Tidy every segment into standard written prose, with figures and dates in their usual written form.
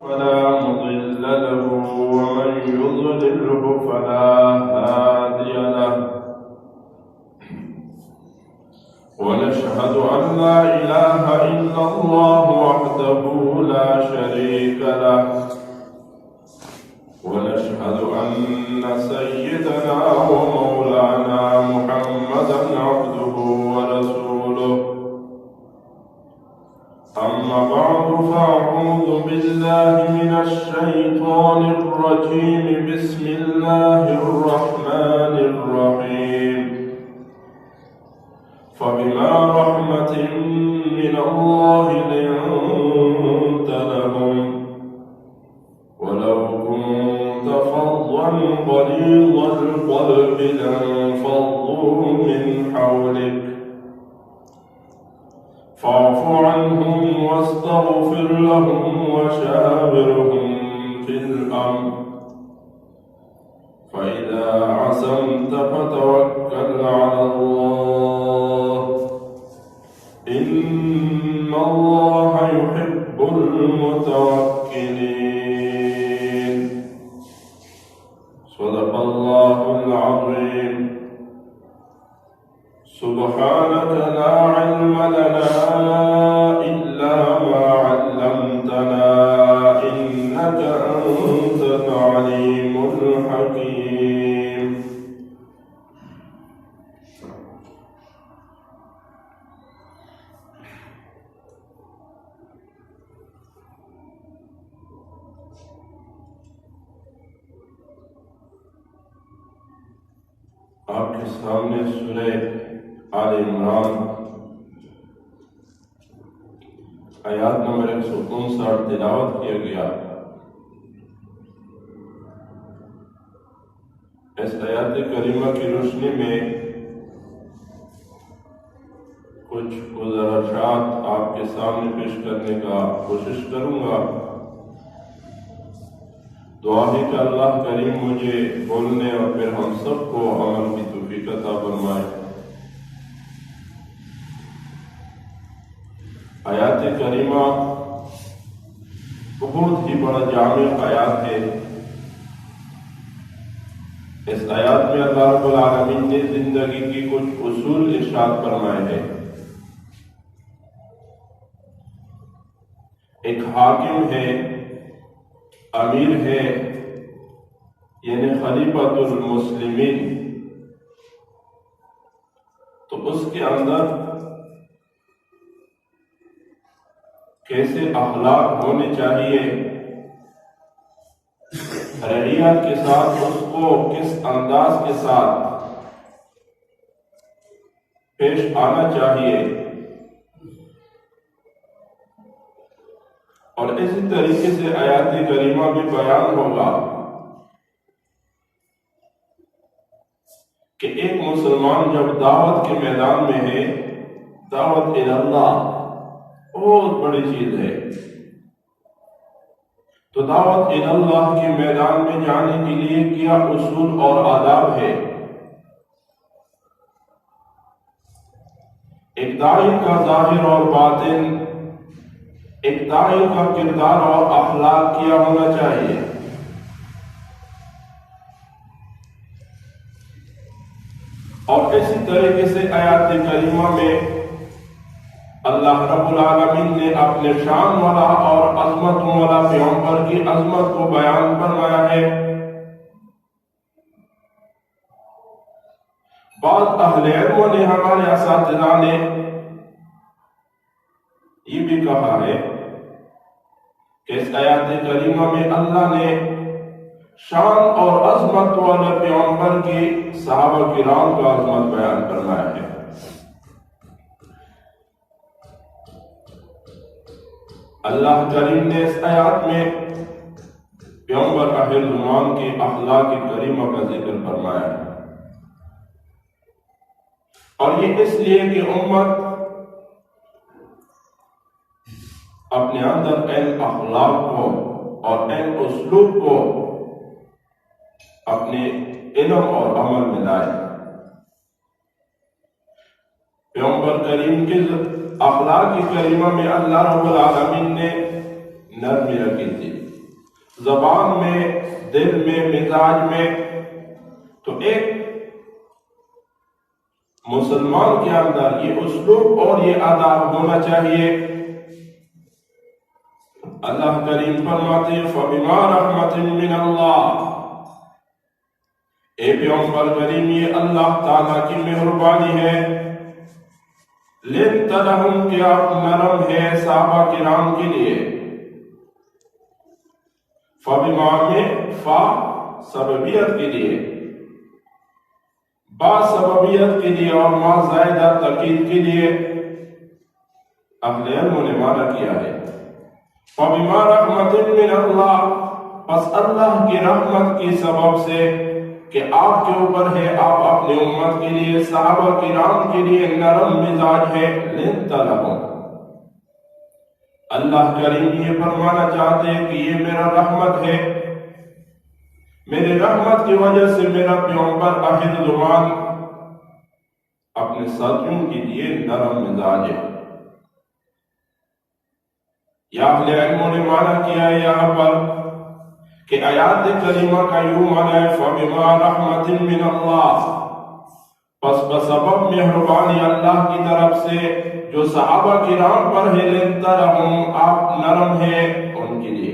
فلا مضل له ومن يضلله فلا هادي له ونشهد أن لا إله إلا الله وحده لا شريك له ونشهد أن سيدنا ومولانا محمدا عبده ورسوله أما بعد فأعوذ بالله من الشيطان الرجيم بسم الله الرحمن الرحيم فبما رحمة من الله لنت لهم ولو كنت فظا غليظ القلب لانفضوا من حولك فاعف عنهم واستغفر لهم وشاورهم في الأمر فإذا عزمت فتوكل على الله إن الله يحب المتوكلين صدق الله العظيم سبحانك لا علم لنا إلا ما علمتنا إنك أنت العليم الحكيم آپ کے سامنے سورہ آل عمران آیات نمبر 159 تلاوت کیا گیا۔ اس آیات کریمہ کی روشنی میں کچھ گزارشات آپ کے سامنے پیش کرنے کا کوشش کروں گا۔ دعا ہے کہ اللہ کریم مجھے بولنے اور پھر ہم سب کو عمل کی توفیق عطا فرمائے۔ آیات کریمہ بہت ہی بڑا جامع آیات ہے۔ اس آیات میں اللہ رب العالمین نے زندگی کی کچھ اصول ارشاد فرمائے ہیں۔ ایک حاکم ہے، امیر ہے، یعنی خلیفۃ المسلمین، تو اس کے اندر کیسے اخلاق ہونے چاہیے، رعیہ کے ساتھ اس کو کس انداز کے ساتھ پیش آنا چاہیے، اور اسی طریقے سے آیات کریمہ میں بیان ہوگا کہ ایک مسلمان جب دعوت کے میدان میں ہے، دعوت اللہ بہت بڑی چیز ہے، تو دعوت اللہ کے میدان میں جانے کے لیے کیا اصول اور آداب ہے۔ ایک داعی کا ظاہر اور باطن، ایک داعی کا کردار اور اخلاق کیا ہونا چاہیے۔ اور اسی طریقے سے آیات کریمہ میں اللہ رب العالمین نے اپنے شان والا اور عظمت والا پیغمبر کی عظمت کو بیان فرمایا ہے۔ بعض اہل علم نے، ہمارے اساتذہ نے یہ بھی کہا ہے کہ اس آیات کریمہ میں اللہ نے شان اور عظمت والے پیغمبر کی صحابہ کرام کا عظمت بیان فرمایا ہے۔ اللہ کریم نے اس آیات میں پیغمبر آخر زمان کی اخلاق کریمہ کا ذکر فرمایا ہے، اور یہ اس لیے کہ امت اپنے اندر ان اخلاق کو اور ان اسلوب کو اپنے علم اور عمل میں لائے۔ پیغمبر کریم کے اخلاق کریمہ میں اللہ رب العالمین نے نرمی رکھی تھی، زبان میں، دل میں، مزاج میں. تو ایک مسلمان کے اندر یہ اسلوب اور یہ آداب ہونا چاہیے. اللہ کریم فرماتے ہیں فَبِمَا رَحْمَةٍ مِّنَ اللَّهِ، اے پیغمبر کریم یہ اللہ تعالیٰ کی مہربانی ہے. لِنْتَ لَهُمْ کہ آپ نرم ہے صحابہ کرام کے لیے. فَبِمَا میں فا سببیت کے لیے، با سببیت کے لیے اور ما زائدہ تاکید کے لیے اہل علم نے معنی کیا ہے. فَبِمَا رَحْمَةٍ مِّنَ اللَّهِ، پس اللہ کی رحمت کی سبب سے کہ آپ کے اوپر ہے، آپ اپنے امت کے لیے، صحابہ کرام کے لیے نرم مزاج ہے. لِنْتَ لَهُمْ، اللہ کریم یہ فرمانا چاہتے ہیں کہ یہ میرا رحمت ہے، میرے رحمت کی وجہ سے میرا پیغمبر عہد زمان اپنے ساتھیوں کے لیے نرم مزاج ہے. یا اہل علموں نے معنی کیا ہے یہاں پر کہ آیات کریمہ کا یوں معنی ہے فَبِمَا رَحْمَةٍ مِّنَ اللَّهِ، پس بسبب مہربانی اللہ کی طرف سے جو صحابہ کرام پر ہے. لِنْتَ لَهُمْ، آپ نرم ہیں ان کے لیے.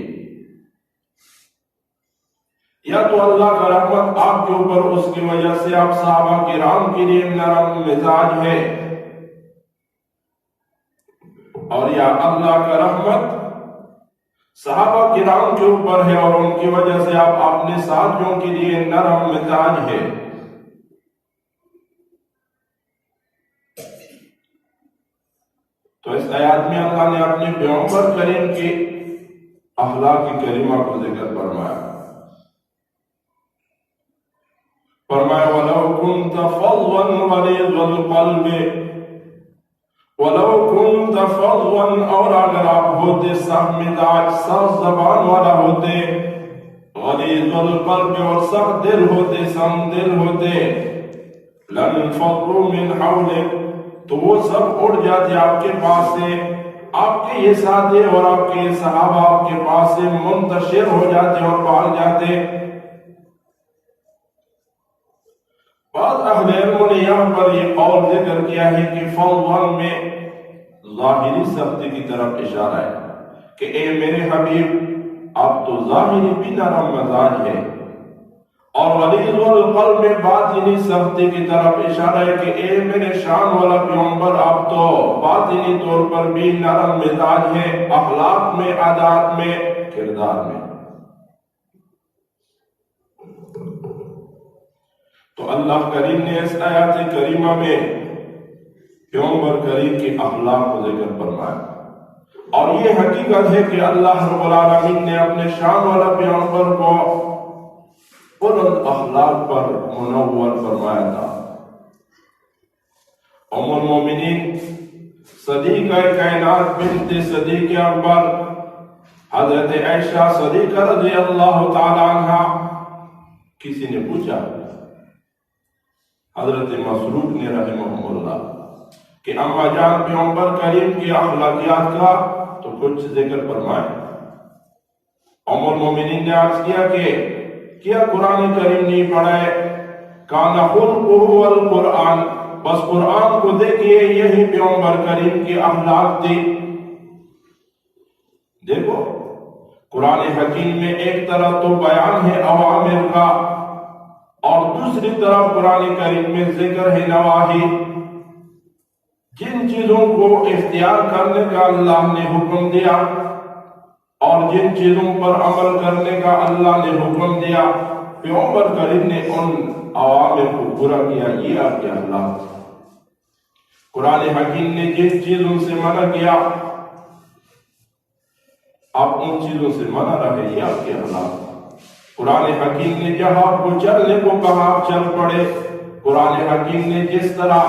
یا تو اللہ کا رحمت آپ کے اوپر، اس کی وجہ سے آپ صحابہ کرام کے لیے نرم مزاج ہے، اور یا اللہ کا رحمت صحابہ کرام کے اوپر ہے اور ان کی وجہ سے آپ اپنے ساتھیوں کے لیے نرم مزاج ہے. تو اس آیات میں اللہ نے اپنے پیغمبر کریم کے اخلاق کریمہ کو ذکر فرمایا. فرمایا وَلَوْ كُنْتَ فَظًّا غَلِيظَ الْقَلْبِ، وَلَوْ كُنْتَ فَظًّا، اور اگر آپ ہوتے سخت مزاج، سخت زبان والا ہوتے، غلیظ القلب اور سخت دل ہوتے، سنگ دل ہوتے، لَانفَضُّوا مِنْ حَوْلِكَ، تو وہ سب اڑ جاتے آپ کے پاس سے، آپ کے یہ ساتھی اور آپ کے یہ صحابہ آپ کے پاس سے منتشر ہو جاتے اور بھاگ جاتے. بعض اہل علم نے یہاں پر یہ قول ذکر کیا ہے کہ فَضًّا میں ظاہری سختی کی طرف اشارہ ہے کہ اے میرے حبیب آپ تو ظاہری بھی نرم مزاج ہے، اور غلیظ القلب میں باطنی سختی کی طرف اشارہ ہے کہ اے میرے شان والا پیغمبر آپ تو باطنی طور پر بھی نرم مزاج ہے، اخلاق میں، عادات میں، کردار میں. تو اللہ کریم نے اس آیات کریمہ میں پیغمبر کریم کے اخلاق کو ذکر فرمایا، اور یہ حقیقت ہے کہ اللہ رب العالمین نے اپنے شان والا پیغمبر کو بلند اخلاق پر منور فرمایا تھا. ام المومنین صدیقہ کائنات بنت صدیق اکبر حضرت عائشہ صدیقہ رضی اللہ تعالی عنہ، کسی نے پوچھا حضرت مسروق نے رحمہ اللہ کہ اما جان پیغمبر کریم کی اخلاقیات کا تو کچھ ذکر فرمائے. ام المومنین نے عرض کیا کہ کیا قرآن کریم نہیں پڑھا ہے؟ کان خلقہ القرآن، بس قرآن کو دیکھئے یہی پیغمبر کریم کی اخلاق تھی. دیکھو قرآن حکیم میں ایک طرف تو بیان ہے اوامر کا، اور دوسری طرف قرآن کریم میں ذکر ہے نواہی. جن چیزوں کو اختیار کرنے کا اللہ نے حکم دیا اور جن چیزوں پر عمل کرنے کا اللہ نے حکم دیا، پیغمبر کریم نے ان اوامر کو پورا کیا. یہ آپ کے اخلاق. قرآن حکیم نے جن چیزوں سے منع کیا آپ ان چیزوں سے منع رہے، یہ آپ کے اخلاق. قرآن حکیم نے جہاں آپ کو چلنے کو کہا آپ چل پڑے. قرآن حکیم نے جس طرح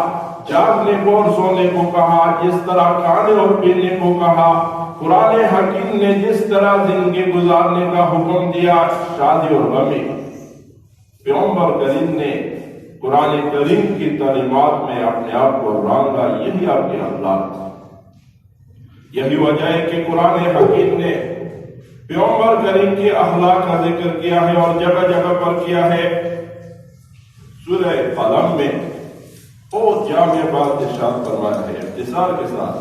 جاگنے کو اور سونے کو کہا، جس طرح کھانے اور پینے کو کہا، قرآن حکیم نے جس طرح زندگی گزارنے کا حکم دیا، شادی اور غمی، پیغمبر کریم نے قرآن کریم کی تعلیمات میں اپنے آپ کو رانگا. یہی آپ کے اخلاق. یہی وجہ ہے کہ قرآن حکیم نے پیغمبر کریم کے اخلاق کا ذکر کیا ہے اور جگہ جگہ پر کیا ہے. سورہ قلم میں بہت جامع بات ارشاد فرمایا ہے اختصار کے ساتھ.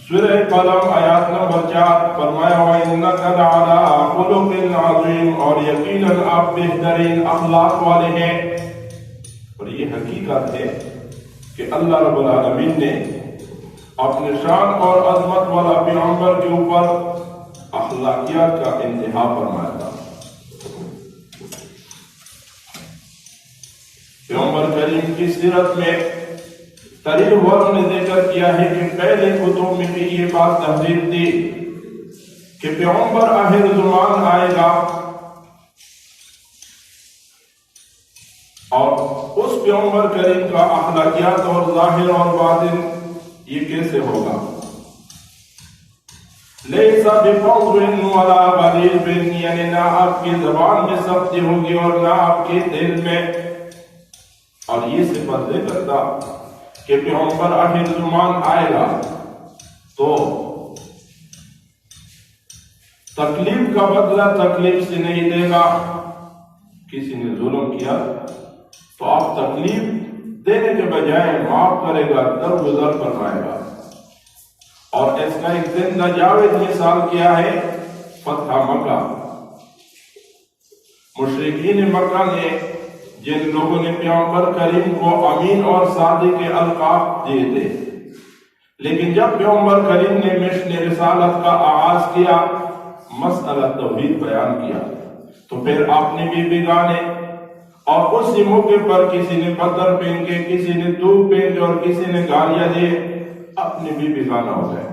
سورہ قلم آیات نمبر 4 فرمایا وَإِنَّكَ لَعَلَىٰ خُلُقٍ عَظِيمٍ، اور یقیناً آپ بہترین اخلاق والے ہیں. اور یہ حقیقت ہے کہ اللہ رب العالمین نے اپنے شان اور عظمت والا پیغمبر کے اوپر اخلاقیات کا انتہا فرمایا تھا. پیغمبر کریم کی سیرت میں تاریخ والوں نے ذکر کیا ہے کہ پہلے کتب میں بھی یہ بات تحریر تھی کہ پیغمبر آخر زمان آئے گا اور اس پیغمبر کریم کا اخلاقیات اور ظاہر اور باطن یہ کیسے ہوگا. لیس بفظ ولا غلیظ، یعنی نہ آپ کی زبان میں سختی ہوگی اور نہ آپ کے دل میں. اور یہ صفت ذکر تھا کہ پیغمبر آخر زمان آئے گا تو تکلیف کا بدلہ تکلیف سے نہیں دے گا. کسی نے ظلم کیا تو آپ تکلیف دینے کے بجائے معاف کرے گا، درگزر فرمائے گا. اور اس کا ایک زندہ جاوید مثال کیا ہے فتح مکہ. مشرکین مکہ نے جن لوگوں نے پیغمبر کریم کو امین اور صادق کے القاب دیے تھے، لیکن جب پیغمبر کریم نے مشن رسالت کا آغاز کیا، مسئلہ توحید بیان کیا، تو پھر آپ نے بھی بگانے اور اسی موقع پر کسی نے پتھر پہن کے، کسی نے دھوپ پہن کے اور کسی نے گالیاں دیے، اپنے بھی بگانا ہو گئے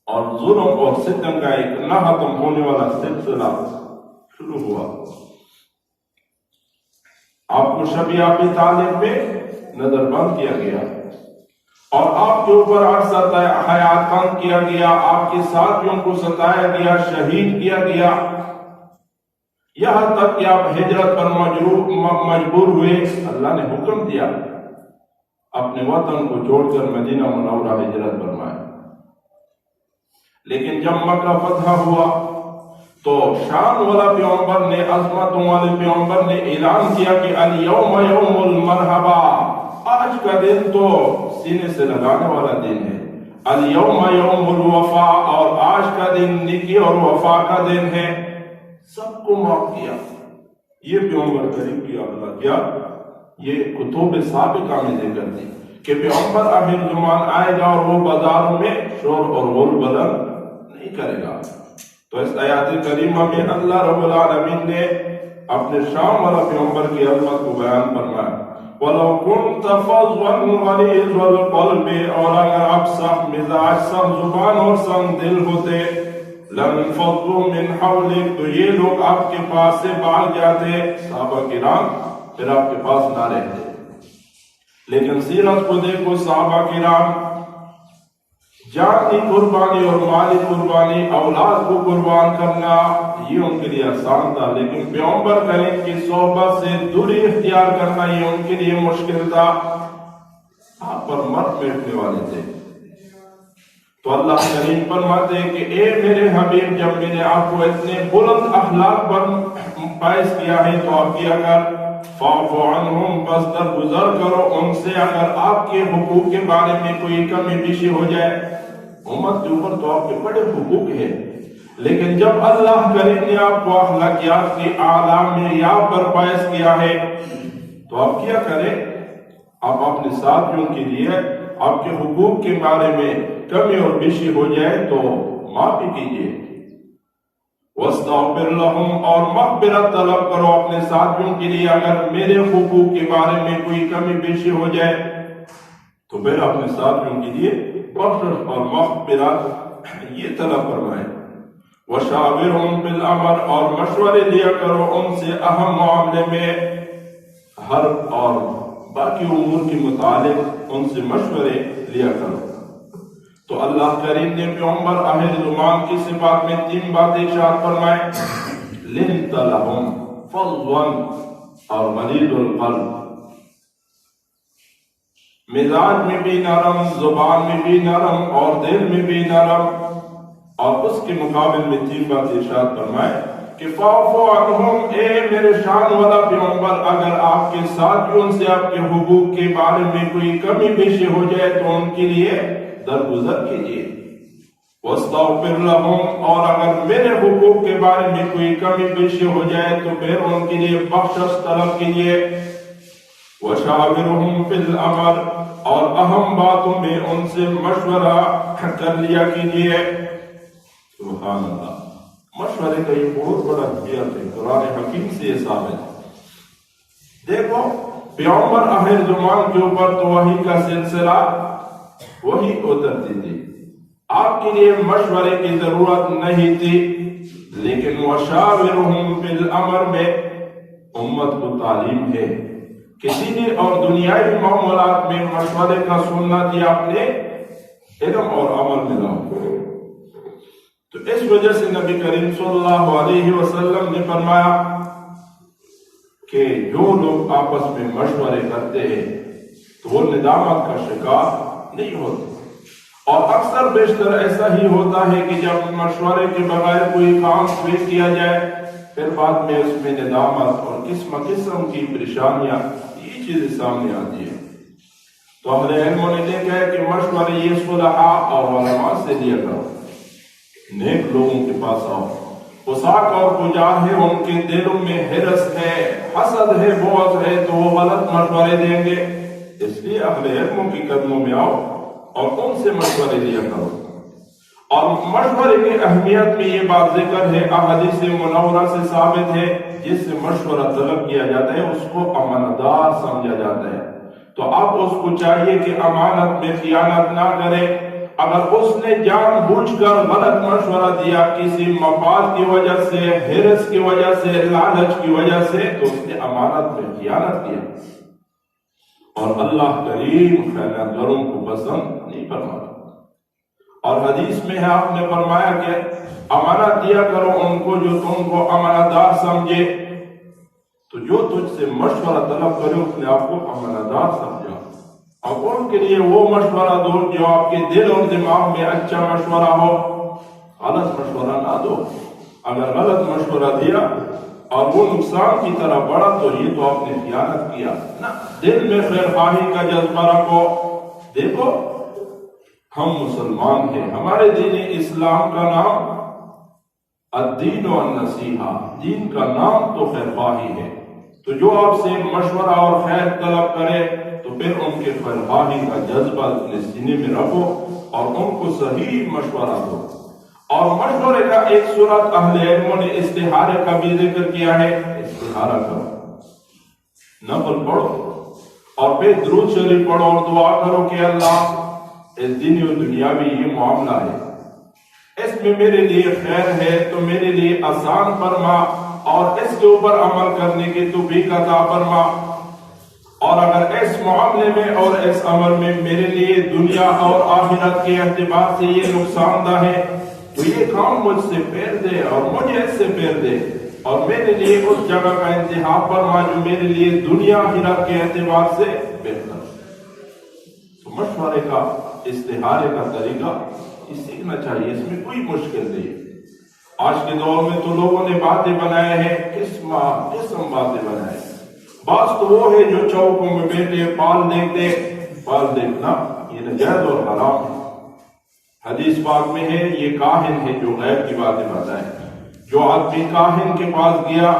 اور ظلم اور ستم کا ایک نہ ختم ہونے والا سلسلہ شروع ہوا. آپ کو شبی ابی طالب پہ نظر بند کیا گیا اور آپ کے اوپر عرصہ حیات بند کیا گیا، آپ کے ساتھیوں کو ستایا گیا، شہید کیا گیا، یہاں تک کہ آپ ہجرت پر مجبور ہوئے. اللہ نے حکم دیا اپنے وطن کو چھوڑ کر مدینہ منورہ ہجرت فرمائے. لیکن جب مکہ فتح ہوا تو شان والا پیغمبر نے، عظمتوں والے پیغمبر نے اعلان کیا کہ الیوم یوم المرحبا، آج کا دن تو سینے سے لگانے والا دن ہے. الیوم یوم الوفا، اور آج کا دن نیکی اور وفا کا دن ہے. سب کو معاف کیا. یہ پیغمبر کریم کی اخلاقیات یہ کتب سابقہ میں ذکر تھی کہ پیغمبر آخر زمان آئے گا اور وہ بازاروں میں شور اور غل بلند نہیں کرے گا. تو اس آیات کریمہ میں اللہ رب العالمین نے اپنے شان والا پیغمبر کی عظمت کو بیان فرمایا. وَلَوْ كُنْتَ فَظًّا غَلِيظَ الْقَلْبِ، اور اگر آپ سخت مزاج، سخت زبان اور سخت دل ہوتے، لَانفَضُّوا مِنْ حَوْلِكَ، تو یہ لوگ آپ کے پاس سے بھاگ جاتے، صحابہ کرام پھر آپ کے پاس نہ رہتے. لیکن سیرت کو دیکھو، صحابہ کرام جان کی قربانی اور مالی قربانی، اولاد کو قربان کرنا یہ ان کے لیے آسان تھا، لیکن پیغمبر کریم کی صحبت سے دوری اختیار کرنا یہ ان کے لیے مشکل تھا. آپ پر مت بیٹھنے والے تھے. تو اللہ کریم فرماتے ہیں کہ اے میرے حبیب، جب میں نے آپ کو اتنے بلند اخلاق پر باعث کیا ہے تو آپ کیا کر فاعف عنہم، بس درگزر کرو ان سے. اگر آپ کے حقوق کے بارے میں کوئی کمی بیشی ہو جائے، امت کے اوپر تو آپ کے بڑے حقوق ہیں، لیکن جب اللہ کریم نے آپ کو اخلاقیات کے اعلیٰ معیار پر باعث کیا ہے تو آپ کیا کریں، آپ اپنے ساتھیوں کے لیے آپ کے حقوق کے بارے میں کمی اور بیشی ہو جائے تو معافی کیجیے. وَاسْتَغْفِرْ لَهُمْ، اور مغفرت طلب کرو اپنے ساتھیوں کے لیے. اگر میرے حقوق کے بارے میں کوئی کمی بیشی ہو جائے تو پھر اپنے ساتھیوں کے لیے بخشش اور مغفرت یہ طلب فرمائے. وَشَاوِرْهُمْ فِي الْأَمْرِ، اور مشورے لیا کرو ان سے اہم معاملے میں، ہر اور باقی امور کے متعلق ان سے مشورے لیا کرو. تو اللہ کریم نے پیغمبر آخر زمان کی صفات میں 3 باتیں ارشاد فرمائے. لِنْتَ لَهُمْ فَضًّا، اور غلیظ القلب، مزاج میں بھی نرم، زبان میں بھی نرم اور دل میں بھی نرم. اور اس کے مقابل میں 3 بات ارشاد فرمائے کہ فاعفو عنہم، اے میرے شان والا پیغمبر، اگر آپ کے ساتھیوں سے آپ کے حقوق کے بارے میں کوئی کمی بیشی ہو جائے تو ان کے لیے درگزر کیجیے، واستغفر لہم، اور اگر میرے حقوق کے بارے میں کوئی کمی بیشی ہو جائے تو پھر ان کے لیے بخشش طلب کیجیے، وشاورہم فی الامر، اور اہم باتوں میں ان سے مشورہ کر لیا کیجیے۔ سبحان اللہ، مشورے کا یہ بہت بڑا حقیقت ہے، قرآن حکیم سے یہ ثابت ہے۔ دیکھو پیغمبر آخر زمان کے اوپر تو وحی کا سلسلہ وہی اترتی تھی، آپ کے لیے مشورے کی ضرورت نہیں تھی، لیکن وشاورہم فی الامر میں امت کو تعلیم ہے کہ دینی اور دنیائی معاملات میں مشورے کا سنت یہ اپنے علم اور عمل میں لاؤ۔ تو اس وجہ سے نبی کریم صلی اللہ علیہ وسلم نے فرمایا کہ جو لوگ آپس میں مشورے کرتے ہیں تو وہ ندامت کا شکار نہیں ہوتے، اور اکثر بیشتر ایسا ہی ہوتا ہے کہ جب مشورے کے بغیر کوئی کام پیش کیا جائے پھر بعد میں اس میں ندامت اور قسم کی پریشانیاں یہ چیزیں سامنے آتی ہیں۔ تو اہل علموں نے دیکھا ہے کہ مشورے یہ صلحاء اور علماء سے لیا کرو، نیک لوگوں کے پاس آؤ، فساق اور فجار ہے، ان کے دلوں میں حرص ہے، حسد ہے، بغض ہے، تو وہ غلط مشورے دیں گے، اس لیے اہل علموں کی قدموں میں آؤ اور ان سے مشورے لیا کرو۔ اور مشورے کی اہمیت میں یہ بات ذکر ہے، احادیث منورہ سے ثابت ہے، جس سے مشورہ طلب کیا جاتا ہے اس کو امانتدار سمجھا جاتا ہے، تو اب اس کو چاہیے کہ امانت میں خیانت نہ کرے۔ اگر اس نے جان بوجھ کر غلط مشورہ دیا کسی مفاد کی وجہ سے، حرص کی وجہ سے، لالچ کی وجہ سے، تو اس نے امانت میں خیانت کیا، اور اللہ کریم خیانت گاروں کو پسند نہیں فرماتا۔ اور حدیث میں ہے آپ نے فرمایا کہ امانت دیا کرو ان کو جو تم کو امانتدار سمجھے، تو جو تجھ سے مشورہ طلب کرے اس نے آپ کو امانتدار سمجھا، اور ان کے لیے وہ مشورہ دو جو آپ کے دل اور دماغ میں اچھا مشورہ ہو، غلط مشورہ نہ دو۔ اگر غلط مشورہ دیا اور وہ نقصان کی طرح بڑھا تو یہ تو آپ نے خیانت کیا نا۔ دل میں خیر خواہی کا جذبہ رکھو۔ دیکھو ہم مسلمان ہیں، ہمارے دین اسلام کا نام الدین والنصیحہ، دین کا نام تو خیر خواہی ہے، تو جو آپ سے مشورہ اور خیر طلب کرے تو پھر ان کے خیر خواہی کا جذبہ اپنے سینے میں رکھو اور ان کو صحیح مشورہ دو۔ اور مشورے کا ایک صورت اہل علموں نے استخارے کا بھی ذکر کیا ہے، استخارہ کرو، نفل پڑھو اور پھر درود شریف پڑھو اور دعا کرو کہ اللہ اس دینی و دنیاوی یہ معاملہ ہے، اس میں میرے لیے خیر ہے تو میرے لیے آسان فرما، اور اس کے اوپر عمل کرنے کی توفیق عطا فرما، اور اگر اس معاملے میں اور اس عمل میں میرے لیے دنیا اور آخرت کے اعتبار سے یہ نقصان دہ ہے تو یہ کام مجھ سے پھیر دے اور مجھے اس سے پھیر دے، اور میرے لیے اس جگہ کا انتخاب فرما جو میرے لیے دنیا آخرت کے اعتبار سے بہتر۔ تو مشورے کا، استخارے کا طریقہ سیکھنا چاہیے، اس میں کوئی مشکل نہیں۔ آج کے دور میں تو لوگوں نے باتیں بنائے ہیں، قسم باتیں بنائے، بعض تو وہ ہے جو چوکوں میں بیٹھے پال دیکھتے، پال دیکھنا یہ ناجائز اور حرام ہے۔ حدیث پاک میں ہے یہ کاہن ہے جو غیب کی باتیں بتائے۔ جو آدمی کاہن کے پاس گیا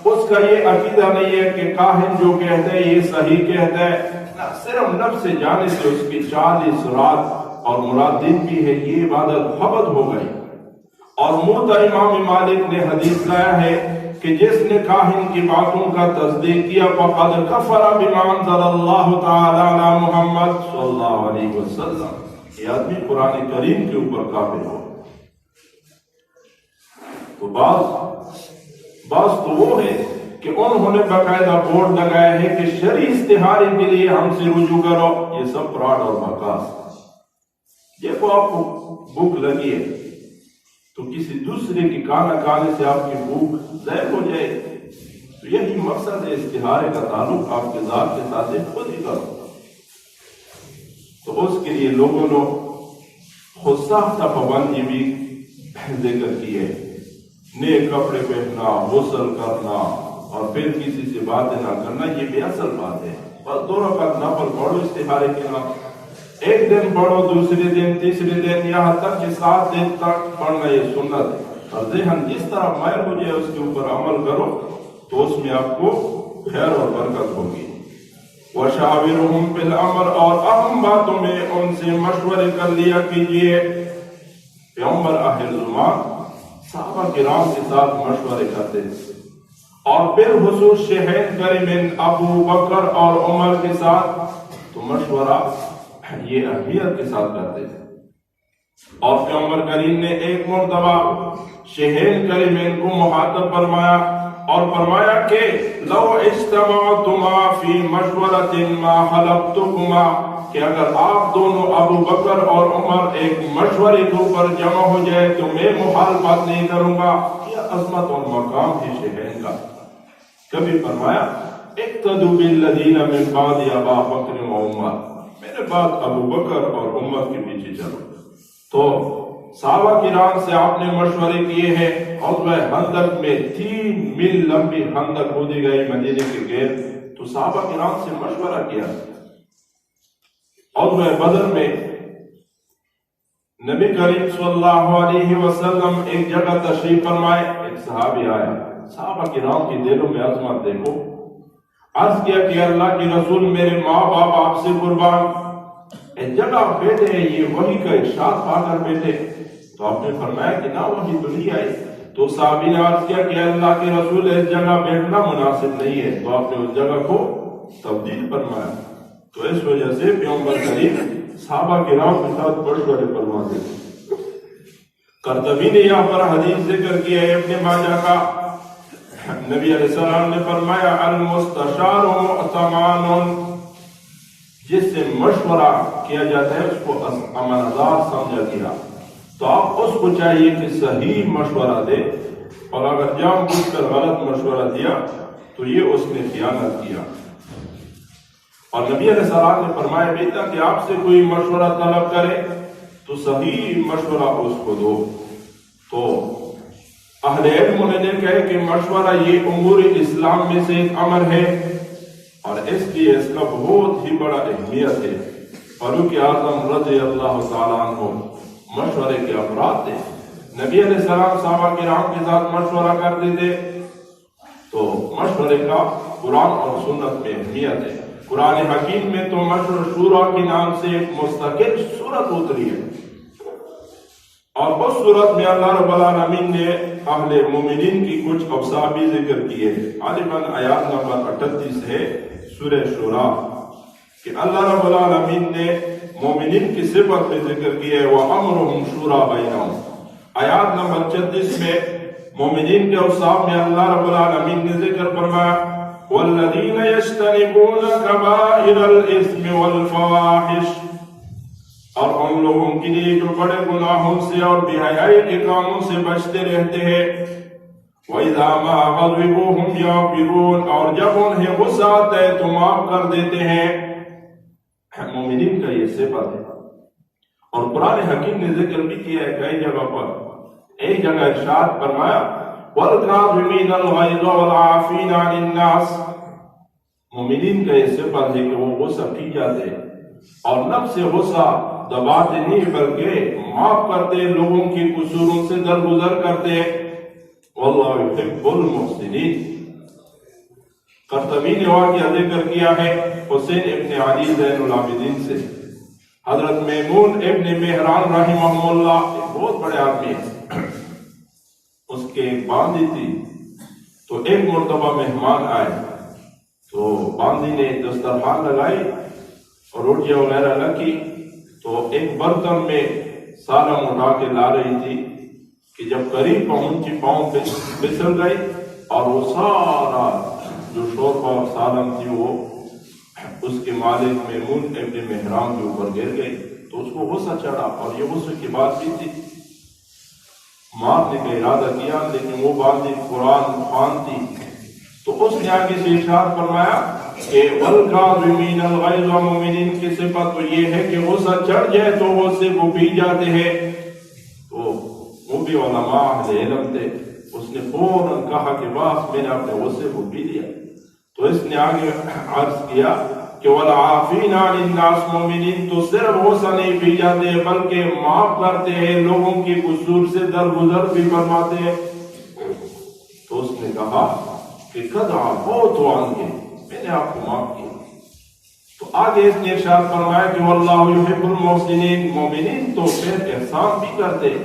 اس کا یہ عقیدہ نہیں ہے کہ کاہن جو کہتا ہے یہ صحیح کہتا ہے، صرف نفس سے جانے سے اس کی 40 رات اور مراد دن بھی ہے، یہ عبادت حبط ہو گئی۔ اور موطا امام مالک نے حدیث لایا ہے کہ جس نے کاہن کی باتوں کا تصدیق کیا فقد کفر بما انزل اللہ تعالی علی محمد صلی اللہ علیہ وسلم، یہ آدمی قرآن کریم کے اوپر کافر ہو۔ تو بعض تو وہ ہے کہ انہوں نے باقاعدہ بورڈ لگایا ہے کہ شرعی استخارے کے لیے ہم سے رجوع کرو، یہ سب فراڈ اور بکواس۔ دیکھو آپ کو بھوک لگی ہے تو کسی دوسرے کی کانا کھانے سے آپ کی بھوک ضائع ہو جائے، تو یہی مقصد ہے استخارے کا تعلق آپ کے ذات کے ساتھ خود ہی کرو۔ تو اس کے لیے لوگوں نے خود ساختہ پابندی بھی ذکر کیے، نیک کپڑے پہننا، غسل کرنا اور پھر کسی سے باتیں نہ کرنا، یہ بھی اصل بات ہے۔ بس 2 رکعت نفل پڑھو استخارے کے نام، ایک دن پڑھو، دوسرے دن، تیسرے دن، یہاں تک کہ 7 دن تک پڑھنا یہ سنت ہے۔ اور ذہن جس طرح مائل ہو جائے اس کے اوپر عمل کرو تو اس میں آپ کو خیر اور برکت ہوگی۔ وَشَاوِرْهُمْ فِي الْأَمْرِ، اور اہم باتوں میں ان سے مشورے کر لیا کیجیے۔ پیغمبر آخر زمان صحابہ کرام کے ساتھ مشورے کرتے تھے، اور بالخصوص شیخین کریمین ابو بکر اور عمر کے ساتھ تو مشورہ یہ اہمیت کے ساتھ کرتے تھے۔ اور پیغمبر کریم نے ایک مرتبہ شیخین کریمین کو مخاطب فرمایا اور فرمایا کہ لو اجتمعتما فی مشورۃ ما خلفتکما، کہ اگر آپ دونوں ابو بکر اور عمر ایک مشورے کے اوپر جمع ہو جائے تو میں مخالفت نہیں کروں گا۔ یہ عظمت اور مقام ہے شیخین کا۔ کبھی فرمایا اقتدوا بالذین من بعد ابا بکر و عمر، میرے بعد ابو بکر اور عمر کے پیچھے چلو۔ تو صحابہ کرام سے آپ نے مشورے کیے ہیں۔ غزوہ خندق میں 3 میل لمبی خندق کھودی گئی مدینے کے گرد، تو صحابہ کرام سے مشورہ کیا۔ غزوہ بدر میں نبی کریم صلی اللہ علیہ وسلم ایک جگہ تشریف فرمائے، ایک صحابی آیا، صحابہ کرام کے دلوں میں عظمت دیکھو، عرض کیا کہ اللہ کے رسول میرے ماں باپ آپ سے قربان، ایک جگہ بیٹھے ہیں، یہ وحی کا ارشاد پا کر بیٹھے۔ تو آپ نے فرمایا کہ نہ وحی تو نہیں آئی۔ تو صحابی نے عرض کیا کہ اللہ کے رسول اس جگہ بیٹھنا مناسب نہیں ہے، تو آپ نے اس جگہ کو تبدیل فرمایا۔ تو اس وجہ سے پیغمبر کریم صحابہ کرام کے ساتھ مشورے فرماتے تھے۔ قرطبی نے یہاں پر حدیث ذکر کیا ہے ابن ماجہ کا، نبی علیہ السلام نے فرمایا المستشار مؤتمن، جس سے مشورہ کیا جاتا ہے اس کو امانتدار سمجھا گیا، تو آپ اس کو چاہیے کہ صحیح مشورہ دے، اور اگر جان بوجھ کر غلط مشورہ دیا تو یہ اس نے خیانت کیا۔ اور نبی علیہ السلام نے فرمایا بیٹا کہ آپ سے کوئی مشورہ طلب کرے تو صحیح مشورہ اس کو دو۔ تو اہل علم نے کہے کہ مشورہ یہ امور اسلام میں سے ایک امر ہے، اور اس لیے اس کا بہت ہی بڑا اہمیت ہے۔ فاروق اعظم رضی اللہ تعالیٰ عنہ مشورے کے افراد تھے۔ نبی علیہ السلام صحابہ کرام کے ساتھ مشورہ کرتے تھے، تو مشورے کا قرآن اور سنت میں اہمیت ہے۔ قرآن حکیم میں تو مشورہ شورا کے نام سے ایک مستقل سورت اتری ہے، اور اس سورت میں اللہ رب العالمین نے اہل مومنین کی کچھ اوصاف بھی ذکر کیے ہیں۔ غالباً آیات نمبر 38 ہے سورہ شورا، کہ اللہ رب العالمین نے مومنین کی صفت میں ذکر کیا ہے وَأَمْرُهُمْ شُورَى بَيْنَهُمْ۔ آیات نمبر 36 میں مومنین کے اوصاف میں اللہ رب العالمین نے ذکر فرمایا وَالَّذِينَ يَجْتَنِبُونَ كَبَائِرَ الْإِثْمِ وَالْفَوَاحِشِ، اور ان لوگوں کے لیے جو بڑے گناہوں سے اور بے حیائی کے کاموں سے بچتے رہتے ہیں۔ وَإِذَا مَا غَضِبُوا هُمْ يَغْفِرُونَ، اور جب انہیں غصہ آتا ہے تو معاف کر دیتے ہیں۔ مومنین کا یہ صفت ہے۔ اور قرآن حکیم نے ذکر بھی کیا ہے کئی جگہ پر، ایک جگہ ارشاد فرمایا وَالْكَاظِمِينَ الْغَيْظَ وَالْعَافِينَ عَنِ النَّاسِ، مومنین کا یہ صفت ہے کہ وہ غصہ پی جاتے ہیں اور نفس سے غصہ دباتے نہیں بلکہ معاف کرتے، لوگوں کی قصوروں سے درگزر کرتے۔ واللہ یحب المحسنین۔ قرطبی نے واقعہ ذکر کیا ہے حسین ابن علی زین العابدین سے، حضرت میمون ابن مہران رحمہ اللہ ایک بہت بڑے آدمی ہیں، اس کے ایک باندھی تھی، تو ایک مرتبہ مہمان آئے تو باندھی نے دسترخوان لگائی اور روٹیاں وغیرہ رکھی، تو ایک برتن میں سالن اٹھا کے لا رہی تھی کہ جب قریب پہنچی پاؤں پہ پھسل گئی، اور وہ سارا جو شوربہ اور سالن تھی وہ اس کے مالک میمون ابن مہران کے اوپر گر گئی، تو اس کو غصہ چڑھا، اور یہ غصے کی بات بھی تھی، مارنے کا ارادہ کیا، لیکن وہ باندھی قرآن خوان تھی، تو اس نے آگے سے ارشاد فرمایا کہ وَالْكَاظِمِينَ الْغَيْظَ، مومنین کی صفت تو یہ ہے کہ غصہ چڑھ جائے تو غصے کو پی جاتے ہیں، تو وہ بھی علماء اہل علم تھے، اس نے فوراً کہا کہ بس میں نے اپنے غصے کو پی لیا۔ تو اس نے آگے عرض کیا کہ والعافین عن الناس، مومنین تو صرف غصہ نہیں پی جاتے بلکہ معاف کرتے ہیں، لوگوں کی قصور سے درگزر بھی فرماتے ہیں۔ تو اس نے کہا کہ قد عفوت عنک، میں نے آپ کو معاف کیا۔ تو آگے اس نے ارشاد فرمایا کہ واللہ یحب المحسنین، مومنین تو پھر احسان بھی کرتے۔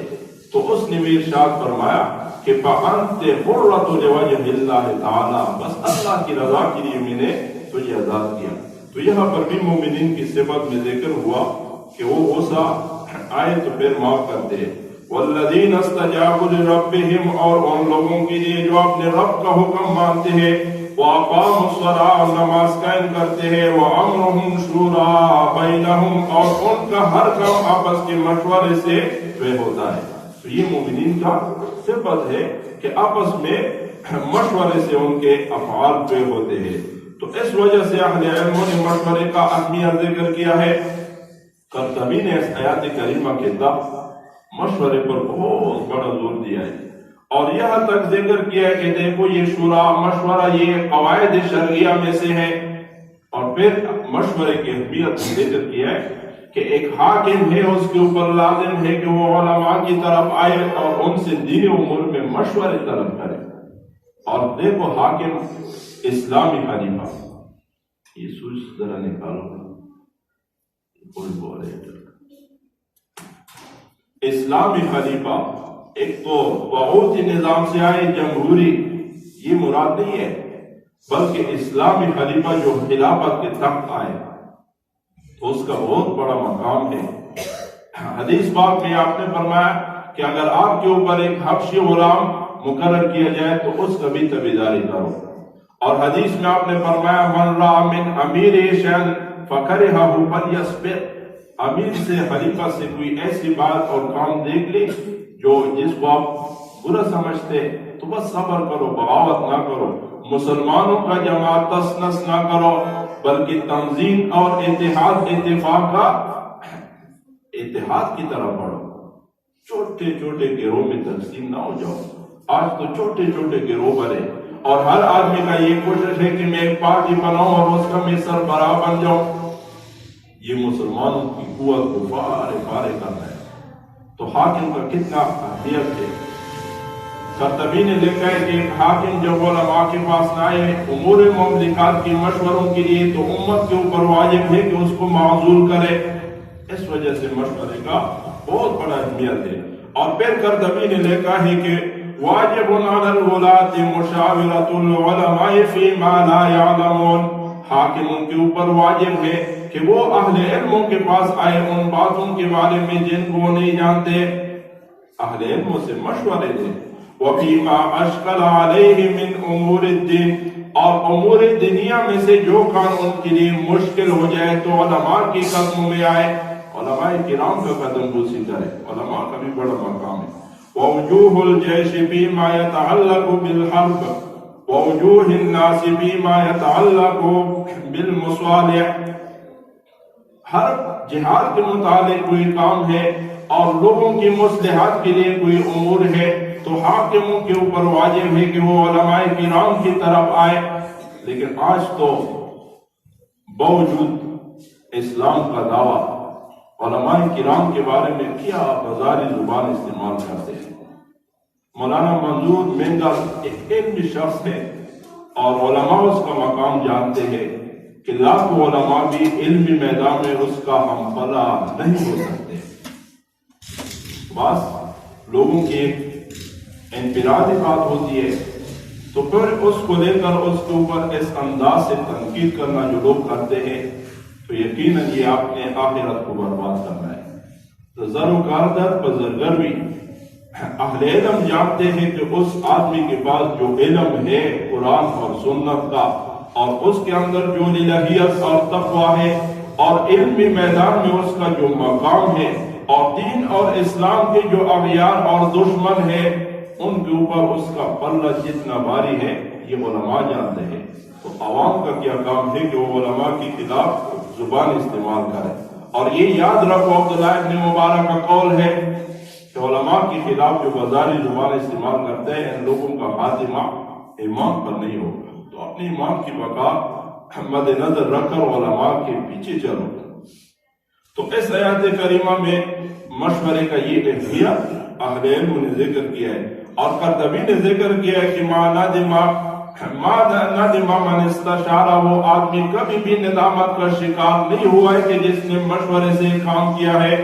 تو اس نے بھی ارشاد فرمایا کہ فأنت حرۃ لوجہ اللہ تعالی، بس اللہ کی رضا کے لیے میں نے تجھے آزاد کیا۔ تو یہاں پر بھی مومنین کی صفت میں ذکر ہوا کہ وہ غصہ آئے تو پھر معاف کرتے ہیں۔ والذین استجابوا لربہم، اور ان لوگوں کے لیے جو اپنے رب کا حکم مانتے ہیں، وَأَقَامُوا الصَّلَاةَ، نماز قائم کرتے ہیں، وَأَمْرُهُمْ شُورَىٰ بَيْنَهُمْ، اور ان کا ہر کام آپس کے مشورے سے طے ہوتا ہے۔ تو یہ مومنین کا صفت ہے کہ آپس میں مشورے سے ان کے افعال طے ہوتے ہیں۔ تو اس وجہ سے اہل علموں نے مشورے کا اہمیت ذکر کیا ہے۔ قرطبی نے اس آیات کریمہ کے تحت مشورے پر بہت بڑا زور دیا ہے، اور یہاں تک ذکر کیا ہے کہ دیکھو یہ شورا، مشورہ یہ قواعد شرعیہ میں سے ہے، اور پھر مشورے کی اہمیت ذکر کیا ہے کہ ایک حاکم ہے، اس کے اوپر لازم ہے کہ وہ علماء کی طرف آئے اور ان سے دینی امور میں مشورے طلب کرے۔ اور دیکھو حاکم اسلامی خلیفہ، یہ سوچ ذرا نکالو، کوئی بول رہے اسلامی خلیفہ ایک تو بہت ہی نظام سے آئے جمہوری، یہ مراد نہیں ہے، بلکہ اسلامی خلیفہ جو خلافت کے تخت آئے تو اس کا بہت بڑا مقام ہے۔ حدیث پاک میں آپ نے فرمایا کہ اگر آپ کے اوپر ایک حبشی غلام مقرر کیا جائے تو اس کا بھی تابعداری کرو، اور حدیث میں آپ نے فرمایا من رأى من امیر شیئا فکرہہ فلیصبر، امیر سے خلیفہ سے کوئی ایسی بات اور کام دیکھ لی جو جس کو آپ برا سمجھتے تو بس صبر کرو، بغاوت نہ کرو، مسلمانوں کا جماعت تس نس نہ کرو، بلکہ تنظیم اور اتحاد اتفاق کا اتحاد کی طرف بڑھو، چھوٹے چھوٹے گروہ میں تقسیم نہ ہو جاؤ۔ آج تو چھوٹے چھوٹے گروہ بنے اور ہر آدمی کا یہ کوشش ہے کہ میں ایک پارٹی بناؤں اور اس کا میں سربراہ بن جاؤں۔ یہ مسلمانوں کی قوت کو فارے کرنا ہے۔ تو حاکم کا کتنا اہمیت ہے۔ قرطبی نے لکھا ہے کہ ایک حاکم جب علماء کے پاس آئے امور مملکات کی مشوروں کے لیے تو امت کے اوپر واجب ہے کہ اس کو معزول کرے۔ اس وجہ سے مشورے کا بہت بڑا اہمیت ہے۔ اور پھر قرطبی نے لکھا ہے کہ واجب علی الولاۃ مشاورۃ العلماء فیما لا یعلمون، حاکموں کے اوپر واجب ہے کہ وہ اہل علموں کے پاس آئے ان باتوں کے بارے میں جن کو وہ نہیں جانتے، اہل علموں سے مشورے دیں۔ وَفِيمَا أَشْكَلَ عَلَيْهِ مِنْ أُمُورِ الدِّينِ، اور امور دنیا میں سے جو کام ان کے لیے مشکل ہو جائے تو علماء کے قدموں میں آئے، علماء کرام کا قدم بوسی کرے، علماء کا بھی بڑا مقام ہے۔ وَوْجُوهُ الْجَيْشِ فِيمَا يَتَعَلَّقُ بِالْحَرْبِ وَوْجُوهِ النَّاسِ فِيمَا يَتَعَلَّقُ بِالْمُصَالِحِ، ہر جہاد کے متعلق کوئی کام ہے اور لوگوں کی مصلحات کے لیے کوئی امور ہے تو حاکموں کے اوپر واجب ہے کہ وہ علماء کرام کی طرف آئے۔ لیکن آج تو باوجود اسلام کا دعویٰ علماء کرام کے بارے میں کیا بازاری زبان استعمال کرتے ہیں۔ مولانا منظور مینگل ایک علمی شخص ہے اور علماء اس کا مقام جانتے ہیں کہ لاکھوں علماء بھی علمی میدان میں اس کا ہمپلا نہیں ہو سکتے۔ بس لوگوں کی ایک انفرادی بات ہوتی ہے تو پھر اس کو لے کر اس کے اوپر اس انداز سے تنقید کرنا جو لوگ کرتے ہیں تو یقیناً یہ آپ نے آخرت کو برباد کرنا ہے۔ تو زر و کاردر پر زرگروی، اہل علم جانتے ہیں کہ اس آدمی کے پاس جو علم ہے قرآن اور سنت کا اور اس کے اندر جو الہیت اور تقوی ہے اور علمی میدان میں اس کا جو مقام ہے اور دین اور اسلام کے جو اغیار اور دشمن ہے ان کے اوپر اس کا پلہ جتنا بھاری ہے یہ علماء جانتے ہیں۔ تو عوام کا کیا کام ہے کہ وہ علماء کی خلاف زبان استعمال کرے۔ اور یہ یاد رکھو عبداللہ ابن مبارک کا قول ہے کہ علماء کے خلاف جو بازاری زبان استعمال کرتے ہیں ان لوگوں کا خاتمہ ایمان پر نہیں ہوگا۔ تو اپنے ایمان کی بقا مد نظر رکھ کر علماء کے پیچھے چلو۔ تو اس آیات کریمہ میں مشورے کا یہ اہمیت اہل علم نے ذکر کیا ہے، اور قرطبی نے ذکر کیا ہے کہ ما ندم من استشارہ، وہ آدمی کبھی بھی ندامت کا شکار نہیں ہوا ہے کہ جس نے مشورے سے کام کیا ہے۔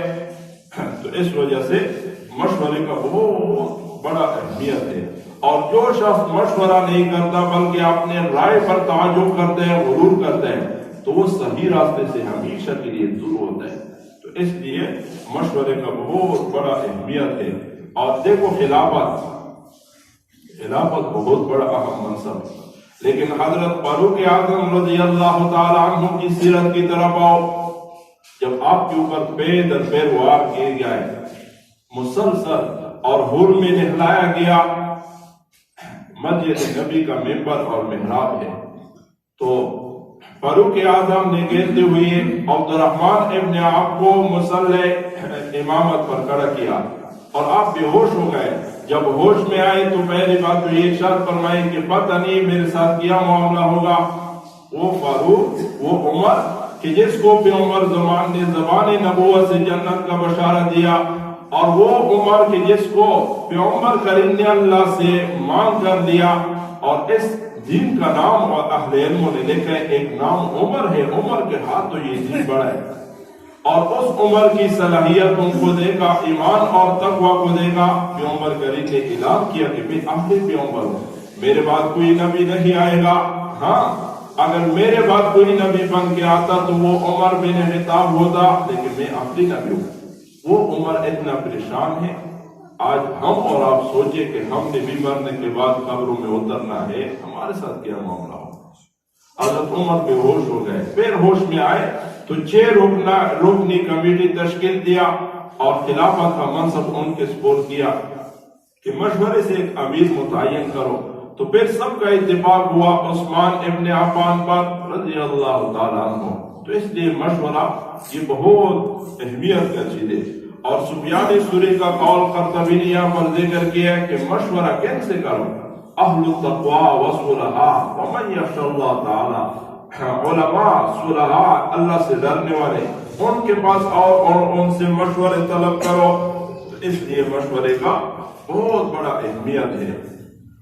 تو اس وجہ سے مشورے کا بہت بڑا اہمیت ہے، اور جو شخص مشورہ نہیں کرتا بلکہ اپنے رائے پر تعجب کرتے ہیں، غرور کرتے ہیں، تو وہ صحیح راستے سے ہمیشہ کے لیے دور ہوتا ہے۔ تو اس لیے مشورے کا بہت بڑا اہمیت ہے۔ اور دیکھو خلافت بہت بڑا اہم منصب ہے، لیکن حضرت فاروق اعظم رضی اللہ تعالی عنہ کی سیرت کی طرف آؤ۔ جب آپ کے اوپر پے در پے وار کیے گئے مسلسل اور حر میں نہلایا گیا، مسجد نبی کا ممبر اور محراب ہے، تو فاروق اعظم نے کہتے ہوئے عبد الرحمن ابن عوف کو مصلی امامت پر کھڑا کیا، اور آپ بے ہوش ہو گئے۔ جب ہوش میں آئے تو پہلی بات تو یہ ارشاد فرمائی کہ پتہ نہیں میرے ساتھ کیا معاملہ ہوگا۔ وہ فاروق، وہ عمر کہ جس کو پیغمبر زمان نے زبان نبوت سے جنت کا بشارت دیا، اور وہ عمر کہ جس کو پیغمبر کریم نے اللہ سے مانگ کر دیا، اور اس دین کا نام اور اہل علموں نے لکھا ہے ایک نام عمر ہے، عمر کے ہاتھ تو یہ دین بڑا ہے، اور اس عمر کی صلاحیت ان کو دے گا، ایمان اور تقوی کو دے گا۔ پیغمبر کریم نے اعلان کیا کہ میں آخری پیغمبر ہوں، میرے بعد کوئی نبی نہیں آئے گا، ہاں اگر میرے بعد کوئی نبی بن کے آتا تو وہ عمر بن خطاب ہوتا، لیکن میں آخری نبی ہوں۔ وہ عمر اتنا پریشان ہے۔ آج ہم اور آپ سوچے کہ ہم نے بھی مرنے کے بعد قبروں میں اترنا ہے، ہمارے ساتھ کیا معاملہ ہو۔ حضرت عمر بے ہوش ہو گئے، پھر ہوش میں آئے تو 6 رکنی کمیٹی تشکیل دیا اور خلافت کا منصب ان کے سپرد کیا کہ مشورے سے ایک امیر متعین کرو۔ تو پھر سب کا اتفاق ہوا عثمان ابن عفان پر رضی اللہ تعالیٰ عنہ۔ تو اس لیے مشورہ یہ بہت اہمیت کا چیز ہے، اور سفیان ثوری کا قول قرطبی نے یہاں پر ذکر کیا ہے کہ مشورہ کن سے کرو؟ اہل التقوی والصلحاء ومن یخشی اللہ تعالی، علماء صلحاء اللہ سے ڈرنے والے، ان کے پاس آؤ اور ان سے مشورے طلب کرو۔ اس لیے مشورے کا بہت بڑا اہمیت ہے۔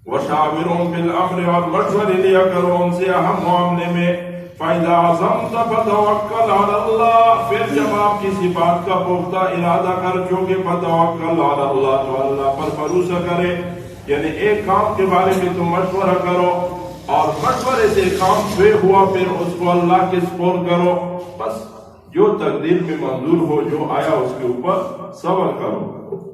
وشاورهم فی الامر، اور مشورے لیا کرو ان سے اہم معاملے میں۔ فَإِذَا عَزَمْتَ فَتَوَكَّلْ عَلَى اللَّهِ، پھر جب آپ کسی بات کا پختہ ارادہ کر چکے فَتَوَكَّلْ عَلَى اللَّهِ، تو اللہ پر بھروسہ کرے، یعنی ایک کام کے بارے میں تم مشورہ کرو اور مشورے سے کام طے ہوا پھر اس کو اللہ کے سپرد کرو، بس جو تقدیر میں منظور ہو جو آیا اس کے اوپر صبر کرو۔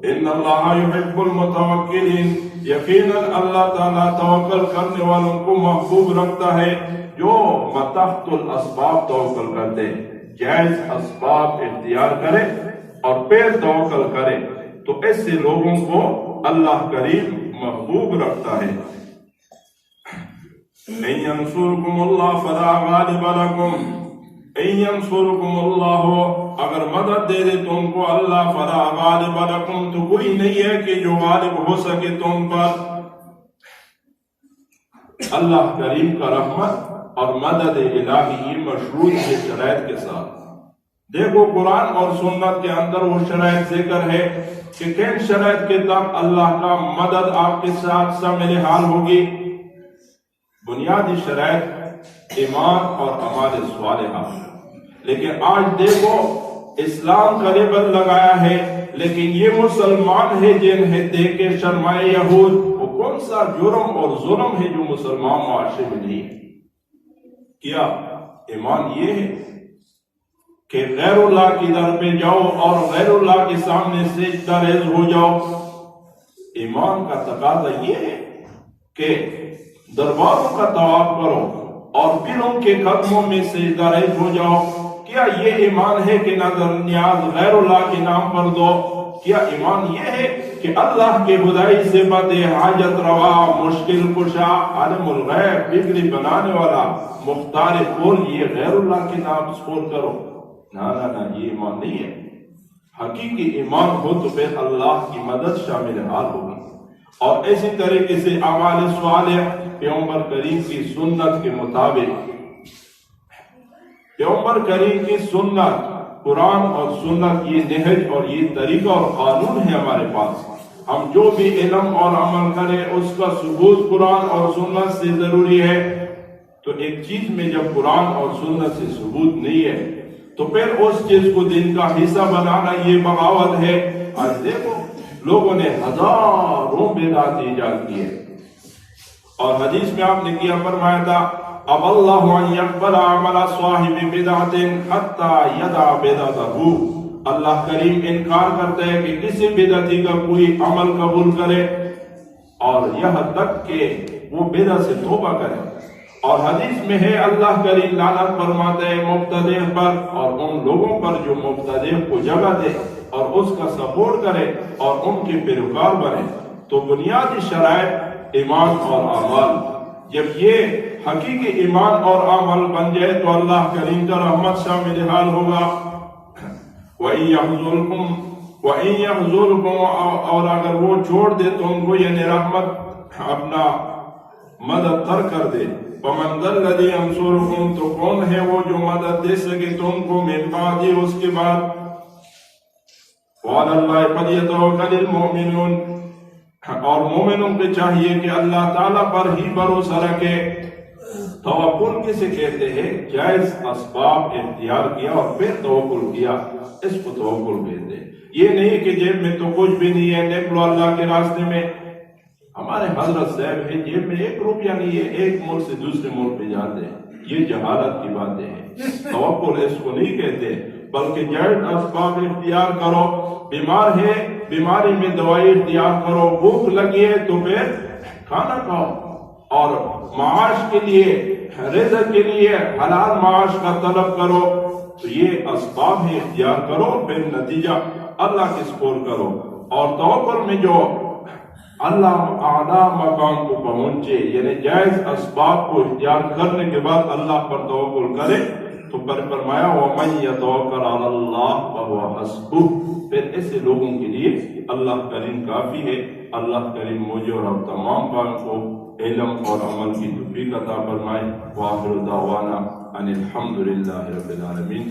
ان اللہ یحب المتوکلین، یقیناً اللہ تعالیٰ توکل کرنے والوں کو محبوب رکھتا ہے جو متحت الاسباب توکل کرتے، جائز اسباب اختیار کرے اور پھر توکل کرے، تو ایسے لوگوں کو اللہ کریم محبوب رکھتا ہے۔ ان ینصرکم اللہ فلا غالب لکم، ان ینصرکم اللہ، اگر مدد دے دے تم کو اللہ فلا غالب لکم، تو کوئی نہیں ہے کہ جو غالب ہو سکے تم پر۔ اللہ کریم کا رحمت اور مدد الہی مشروط ہے شرائط کے ساتھ۔ دیکھو قرآن اور سنت کے اندر وہ شرائط ذکر ہے کہ کن شرائط کے تحت اللہ کا مدد آپ کے ساتھ شامل حال ہوگی۔ بنیادی شرائط ایمان اور اعمال صالحہ، لیکن آج دیکھو اسلام کا لیبل لگایا ہے، لیکن یہ مسلمان ہے جنہیں دیکھ کے شرمائے یہود۔ وہ کون سا جرم اور ظلم ہے جو مسلمان معاشرے میں نہیں ہے؟ کیا ایمان یہ ہے کہ غیر اللہ کی در پہ جاؤ اور غیر اللہ کے سامنے سجدہ ریز ہو جاؤ؟ ایمان کا تقاضا یہ ہے کہ درباروں کا طواف کرو اور پیروں کے قدموں میں سجدہ ریز ہو جاؤ؟ کیا یہ ایمان ہے کہ نظر نیاز غیر اللہ کے نام پر دو؟ کیا ایمان یہ ہے کہ اللہ کے خدائی سے بات حاجت روا، مشکل کشا، عالم الغیب، بگڑی بنانے والا، مختار کل، یہ غیر اللہ کے نام سپرد کرو؟ نہ یہ ایمان نہیں ہے۔ حقیقی ایمان ہو تو پھر اللہ کی مدد شامل حال ہوگی۔ اور اسی طریقے سے اعمال صالح پیغمبر کریم کی سنت کے مطابق، پیغمبر کریم کی سنت، قرآن اور سنت، یہ نہج اور یہ طریقہ اور قانون ہے ہمارے پاس۔ ہم جو بھی علم اور عمل کریں اس کا ثبوت قرآن اور سنت سے ضروری ہے۔ تو ایک چیز میں جب قرآن اور سنت سے ثبوت نہیں ہے تو پھر اس چیز کو دین کا حصہ بنانا یہ بغاوت ہے۔ آج دیکھو لوگوں نے ہزاروں بدعات ایجاد کی ہے، اور حدیث میں آپ نے کیا فرمایا تھا اب اللہ ان یقبل عمل صاحب بدعت حتی یدع بدعتہ، اللہ کریم انکار کرتا ہے کہ کسی بدعتی کا کوئی عمل قبول کرے اور یہاں تک کہ وہ بدعت سے توبہ کرے۔ اور حدیث میں ہے اللہ کریم لعنت فرماتے ہیں مبتدع پر اور ان لوگوں پر جو مبتدع کو جگہ دے اور اس کا سپورٹ کرے اور ان کے پیروکار بنے۔ تو بنیادی شرائط ایمان اور اعمال، جب یہ حقیقی ایمان اور عمل بن جائے تو اللہ کریم کا رحمت شامل حال ہوگا۔ وَإِن يَخْذُلْكُمْ، اور اگر وہ چھوڑ دے تم کو، یعنی رحمت اپنا مدد تر کر دے، فَمَنْ ذَا الَّذِي يَنْصُرُكُمْ، تو کون ہے وہ جو مدد دے سکے تم کو، مِن بَعْدِ، اس کے بعد، وَعَلَى اللَّهِ فَلْيَتَوَكَّلِ الْمُؤْمِنُونَ، اور مومنوں کو چاہیے کہ اللہ تعالیٰ پر ہی بھروسہ رکھے۔ توکل کسے کہتے ہیں؟ جائز اسباب اختیار کیا اور پھر توکل کیا، اس کو توکل کہتے ہیں۔ یہ نہیں کہ جیب میں تو کچھ بھی نہیں ہے، نکلو اللہ کے راستے میں۔ ہمارے حضرت صاحب ہے جیب میں 1 روپیہ نہیں ہے، ایک ملک سے دوسرے ملک پہ جاتے ہیں، یہ جہالت کی باتیں ہیں۔ توکل اس کو نہیں کہتے، بلکہ جائز اسباب اختیار کرو۔ بیمار ہے، بیماری میں دوائی اختیار کرو، بھوک لگی ہے تو پھر کھانا کھاؤ، اور معاش کے لیے، رزق کے لیے حلال معاش کا طلب کرو۔ تو یہ اسباب ہی اختیار کرو، پھر نتیجہ اللہ کے سپرد کرو۔ اور توکل میں جو اللہ اعلیٰ مقام کو پہنچے، یعنی جائز اسباب کو اختیار کرنے کے بعد اللہ پر توکل کرے، تو پر فرمایا وَمَن يَتَوَكَّلْ عَلَى اللَّهِ فَهُوَ حَسْبُهُ، پھر ایسے لوگوں کے لیے اللہ کریم کافی ہے۔ اللہ کریم مجھے اور اب تمام بھائیوں کو علم اور عمل کی توفیق عطا فرمائے۔ وآخر دعوانا ان الحمد للہ رب العالمین۔